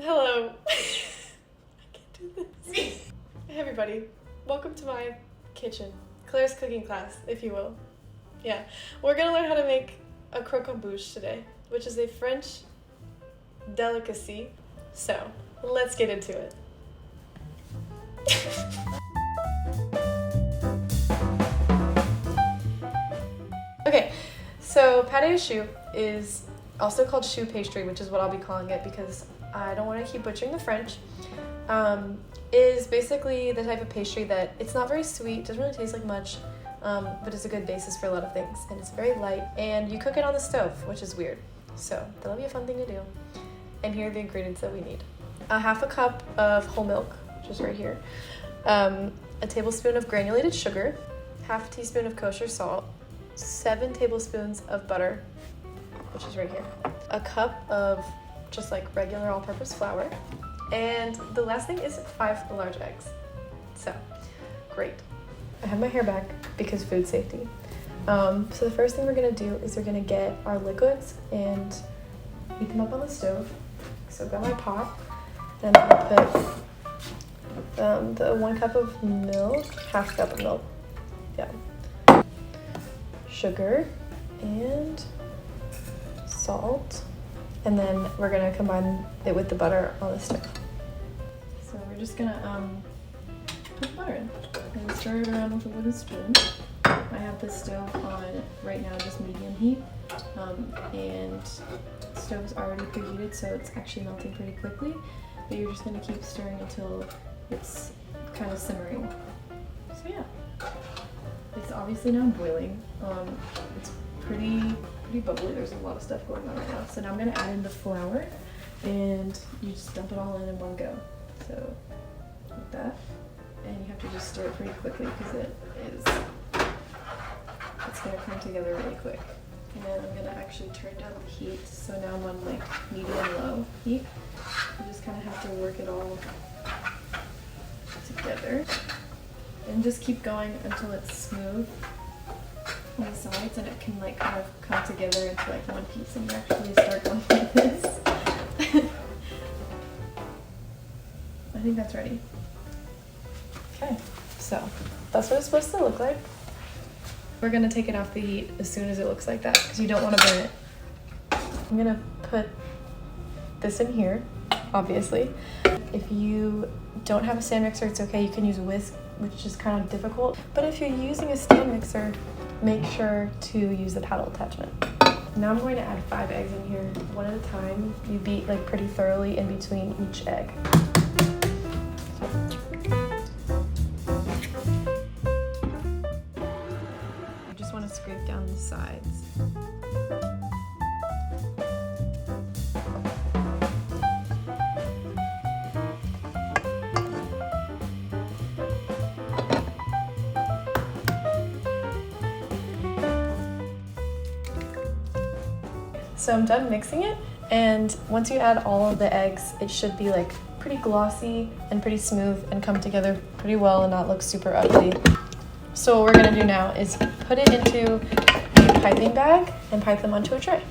Hello. I can't do this. Hey everybody, welcome to my kitchen. Claire's cooking class, if you will. Yeah, we're gonna learn how to make a croquembouche today, which is a French delicacy. So, let's get into it. Okay, so pâte au choux is also called choux pastry, which is what I'll be calling it because I don't want to keep butchering the French. Is basically the type of pastry that it's not very sweet, doesn't really taste like much, but it's a good basis for a lot of things, and it's very light, and you cook it on the stove, which is weird. So that'll be a fun thing to do. And here are the ingredients that we need. A half a cup of whole milk, which is right here. A tablespoon of granulated sugar, half a teaspoon of kosher salt, 7 tablespoons of butter, which is right here. A cup of just like regular all-purpose flour. And the last thing is 5 large eggs. So, great. I have my hair back because food safety. So the first thing we're gonna do is we're gonna get our liquids and heat them up on the stove. So I've got my pot, and I'm gonna put the 1 cup of milk, half cup of milk, yeah, sugar, and salt, and then we're gonna combine it with the butter on the stove. So we're just gonna put the butter in and stir it around with a wooden spoon. I have the stove on right now, just medium heat, and the stove is already preheated, so it's actually melting pretty quickly. But you're just gonna keep stirring until it's kind of simmering. So yeah, it's obviously now boiling. It's pretty bubbly. There's a lot of stuff going on right now. So now I'm gonna add in the flour, and you just dump it all in one go. So like that, and you have to just stir it pretty quickly because it's gonna come together really quick. And then I'm gonna actually turn down the heat. So now I'm on like medium-low heat. You just kind of have to work it all together, and just keep going until it's smooth on the sides, and it can like kind of come together into like one piece, and you actually start going like this. I think that's ready. Okay, so that's what it's supposed to look like. We're gonna take it off the heat as soon as it looks like that because you don't want to burn it. I'm gonna put this in here, obviously. If you don't have a stand mixer, it's okay. You can use a whisk, which is kind of difficult. But if you're using a stand mixer, make sure to use the paddle attachment. Now I'm going to add 5 eggs in here, one at a time. You beat like pretty thoroughly in between each egg. You just want to scrape down the sides. So I'm done mixing it, and once you add all of the eggs, it should be like pretty glossy and pretty smooth and come together pretty well and not look super ugly. So what we're gonna do now is put it into a piping bag and pipe them onto a tray.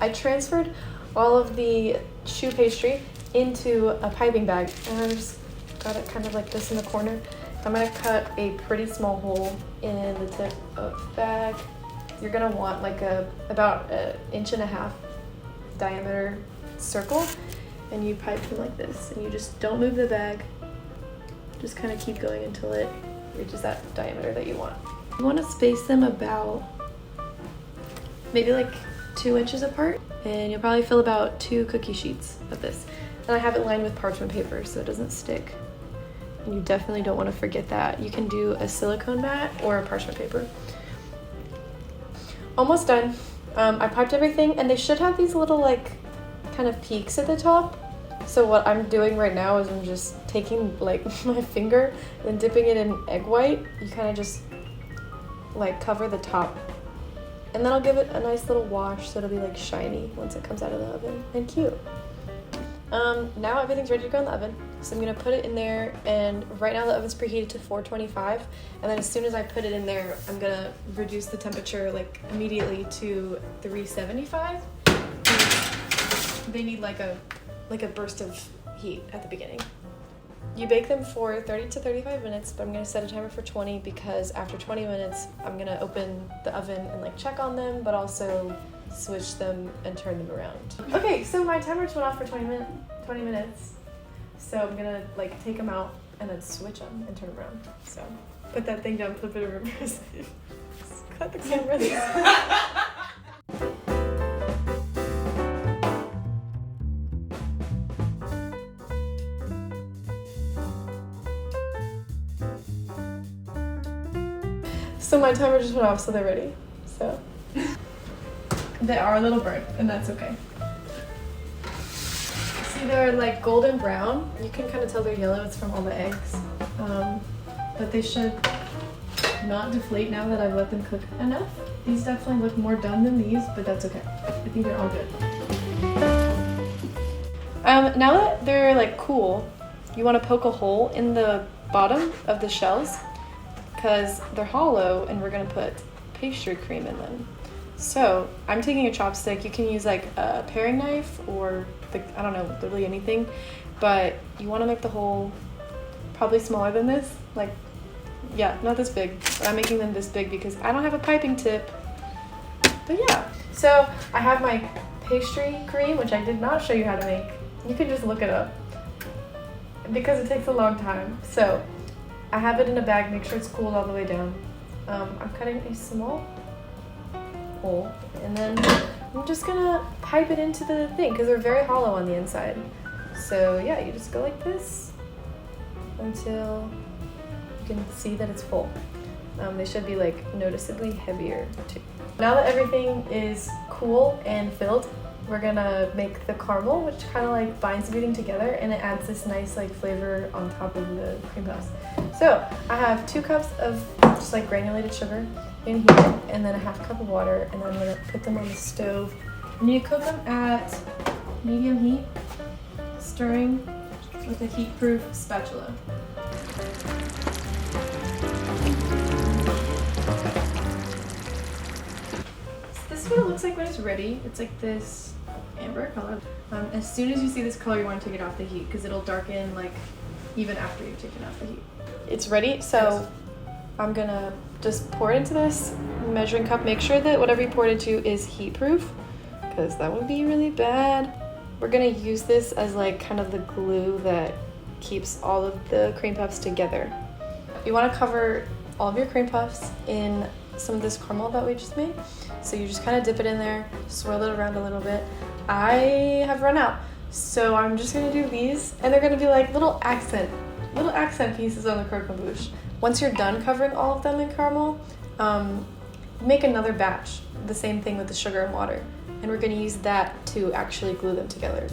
I transferred all of the choux pastry into a piping bag, and I just got it kind of like this in the corner. I'm gonna cut a pretty small hole in the tip of the bag. You're gonna want like about 1.5 inch diameter circle, and you pipe them like this, and you just don't move the bag. Just kind of keep going until it reaches that diameter that you want. You want to space them about maybe like 2 inches apart, and you'll probably fill about 2 cookie sheets of this. And I have it lined with parchment paper so it doesn't stick. And you definitely don't want to forget that. You can do a silicone mat or a parchment paper. Almost done. I piped everything, and they should have these little like kind of peaks at the top. So what I'm doing right now is I'm just taking like my finger and dipping it in egg white. You kind of just like cover the top, and then I'll give it a nice little wash so it'll be like shiny once it comes out of the oven and cute. Now everything's ready to go in the oven. So I'm gonna put it in there, and right now the oven's preheated to 425, and then as soon as I put it in there, I'm gonna reduce the temperature like immediately to 375. They need like a burst of heat at the beginning. You bake them for 30 to 35 minutes, but I'm gonna set a timer for 20 because after 20 minutes, I'm gonna open the oven and like check on them, but also switch them and turn them around. Okay, so my timer just went off for 20 minutes. So I'm gonna like take them out and then switch them and turn them around. So put that thing down, flip it in reverse. Cut the camera. So my timer just went off, so they're ready. So they are a little burnt, and that's okay. See, they're like golden brown. You can kind of tell they're yellow. It's from all the eggs. But they should not deflate now that I've let them cook enough. These definitely look more done than these, but that's okay. I think they're all good. Now that they're like cool, you want to poke a hole in the bottom of the shells because they're hollow and we're gonna put pastry cream in them. So I'm taking a chopstick. You can use like a paring knife or I don't know, literally anything, but you want to make the hole probably smaller than this. Like, yeah, not this big, but I'm making them this big because I don't have a piping tip. But yeah, so I have my pastry cream, which I did not show you how to make. You can just look it up because it takes a long time. So I have it in a bag, make sure it's cooled all the way down. I'm cutting a small hole and then I'm just gonna pipe it into the thing because they're very hollow on the inside. So yeah, you just go like this until you can see that it's full. They should be like noticeably heavier too. Now that everything is cool and filled, we're gonna make the caramel, which kind of like binds everything together and it adds this nice like flavor on top of the cream puffs. So I have 2 cups of just like granulated sugar in here and then a half cup of water, and then I'm gonna put them on the stove. And you cook them at medium heat, stirring with a heat-proof spatula. So this is what it looks like when it's ready. It's like this amber color. As soon as you see this color, you want to take it off the heat because it'll darken like even after you've taken off the heat. It's ready, so I'm gonna just pour it into this measuring cup. Make sure that whatever you pour it into is heat proof because that would be really bad. We're gonna use this as like kind of the glue that keeps all of the cream puffs together. You wanna cover all of your cream puffs in some of this caramel that we just made. So you just kind of dip it in there, swirl it around a little bit. I have run out, so I'm just gonna do these, and they're gonna be like little accent pieces on the croquembouche. Once you're done covering all of them in caramel, make another batch, the same thing with the sugar and water, and we're gonna use that to actually glue them together.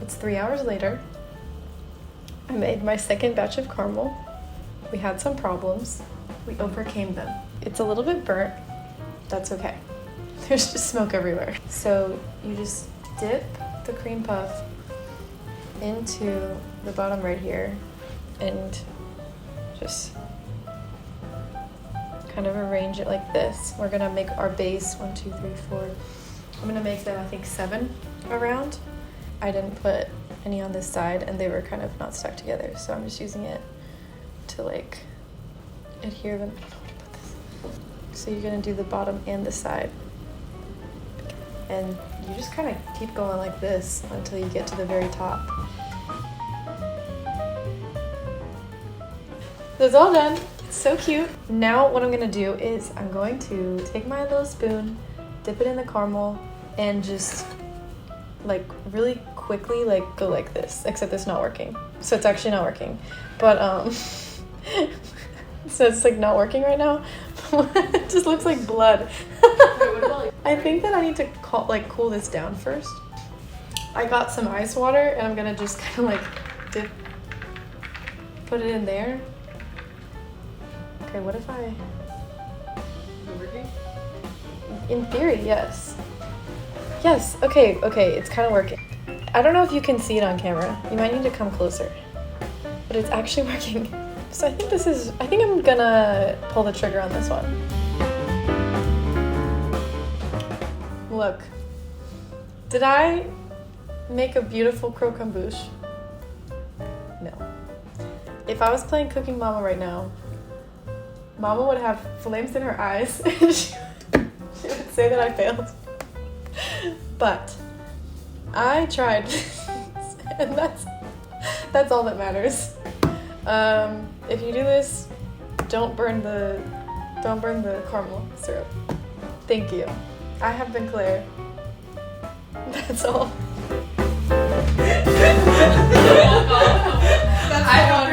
It's 3 hours later. I made my second batch of caramel. We had some problems. We overcame them. It's a little bit burnt. That's okay. There's just smoke everywhere. So you just dip the cream puff into the bottom right here and just kind of arrange it like this. We're gonna make our base 1, 2, 3, 4. I'm gonna make them, I think, 7 around. I didn't put any on this side and they were kind of not stuck together, so I'm just using it to like adhere them. I don't know where to put this. So you're gonna do the bottom and the side. And you just kind of keep going like this until you get to the very top. It's all done. It's so cute. Now what I'm gonna do is I'm going to take my little spoon, dip it in the caramel, and just like really quickly like go like this, except it's not working. So it's actually not working. But so it's like not working right now. It just looks like blood. I think that I need to cool this down first. I got some ice water and I'm gonna just kind of like put it in there. Okay, what if I... Is it working? In theory, yes. Yes, okay, it's kind of working. I don't know if you can see it on camera. You might need to come closer. But it's actually working. So I think I'm gonna pull the trigger on this one. Look. Did I make a beautiful croquembouche? No. If I was playing Cooking Mama right now, Mama would have flames in her eyes and she would say that I failed. But I tried, and that's all that matters. If you do this, don't burn the caramel syrup. Thank you. I have been Claire. That's all. I don't